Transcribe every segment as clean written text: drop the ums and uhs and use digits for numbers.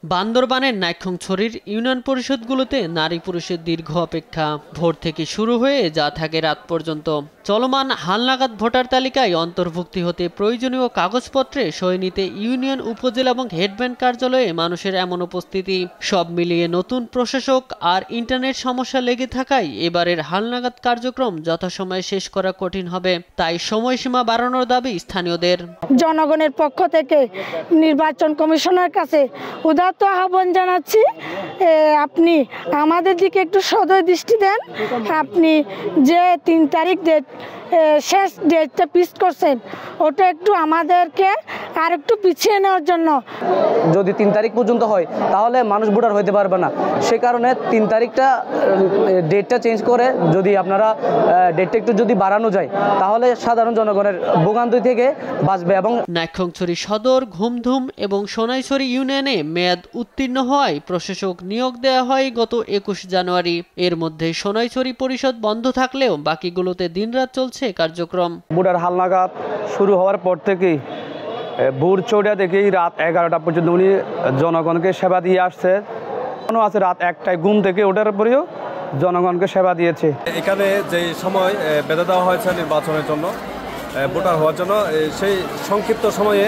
বান্দরবানের নাইক্ষ্যংছড়ির ইউনিয়ন পরিষদগুলোতে নারী পুরুষের দীর্ঘ অপেক্ষা। ভোর থেকে শুরু হয়ে যা থাকে রাত পর্যন্ত। চলমান হালনাগাদ ভোটার তালিকায় অন্তর্ভুক্তি হতে প্রয়োজনীয় কাগজপত্রে সই নিতে ইউনিয়ন, উপজেলা এবং হেডব্যান্ড কার্যালয়ে মানুষের এমন উপস্থিতি। সব মিলিয়ে নতুন প্রশাসক আর ইন্টারনেট সমস্যা লেগে থাকায় এবারের হালনাগাদ কার্যক্রম যথাসময়ে শেষ করা কঠিন হবে। তাই সময়সীমা বাড়ানোর দাবি স্থানীয়দের। জনগণের পক্ষ থেকে নির্বাচন কমিশনের কাছে উদাত্ত আহ্বান জানাচ্ছি, আপনি আমাদের দিকে একটু সদয় দৃষ্টি দেন। আপনি যে 3 তারিখ ডেট, শেষ ডেটটা পিস করছেন, ওটা একটু আমাদেরকে আর একটু পিছিয়ে নেওয়ার জন্য। যদি 3 তারিখ পর্যন্ত হয় তাহলে মানুষ ভোটার হতে পারবে না। সে কারণে 3 তারিখটা ডেটটা চেঞ্জ করে যদি আপনারা ডেটটা একটু যদি বাড়ানো যায় তাহলে সাধারণ জনগণের ভোগান্তি থেকে বাঁচবে। এবং নাইক্ষ্যংছড়ি সদর, ঘুমধুম এবং সোনাইছড়ি ইউনিয়নে মেয়াদ উত্তীর্ণ হওয়ায় প্রশাসক নিয়োগ দেওয়া হয় গত 21 জানুয়ারি। এর মধ্যে সোনাইছড়ি পরিষদ বন্ধ থাকলেও বাকিগুলোতে দিনরাত চলছে কার্যক্রম। ভোটার হালনাগাদ শুরু হওয়ার পর থেকেই ভোর 4টা থেকেই রাত 11টা পর্যন্ত উনি জনগণকে সেবা দিয়ে আসছে। আছে রাত 1টায় ঘুম থেকে ওঠার পরেও জনগণকে সেবা দিয়েছে। এখানে যে সময় বেঁধে দেওয়া হয়েছে নির্বাচনের জন্য, ভোটার হওয়ার জন্য, সেই সংক্ষিপ্ত সময়ে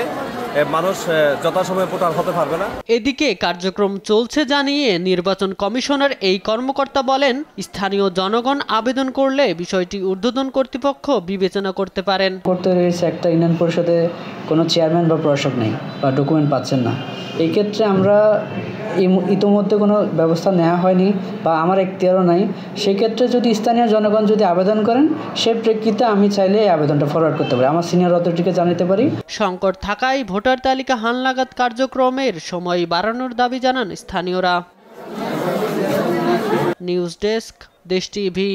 মানুষ যথাসময়ে ভোটার হতে পারবে না। এদিকে কার্যক্রম চলছে জানিয়ে নির্বাচন কমিশনার এই কর্মকর্তা বলেন, স্থানীয় জনগণ আবেদন করলে বিষয়টি ঊর্ধ্বতন কর্তৃপক্ষ বিবেচনা করতে পারেন। করতে রয়েছে একটা ইউনিয়ন পরিষদে কোনো চেয়ারম্যান বা প্রশাসক নেই বা ডকুমেন্ট পাচ্ছেন না। এই ক্ষেত্রে আমরা ইতোমধ্যে কোনো ব্যবস্থা নেওয়া হয়নি বা আমার এখতিয়ারও নাই। সেক্ষেত্রে যদি স্থানীয় জনগণ যদি আবেদন করেন, সেই প্রেক্ষিতে আমি চাইলে এই আবেদনটা ফরওয়ার্ড করতে পারি, আমার সিনিয়র অথরিটিকে জানাতে পারি। সংকট থাকায় ভোটার তালিকা হালনাগাদ কার্যক্রমের সময় বাড়ানোর দাবি জানান স্থানীয়রা। নিউজ ডেস্ক, দেশ টিভি।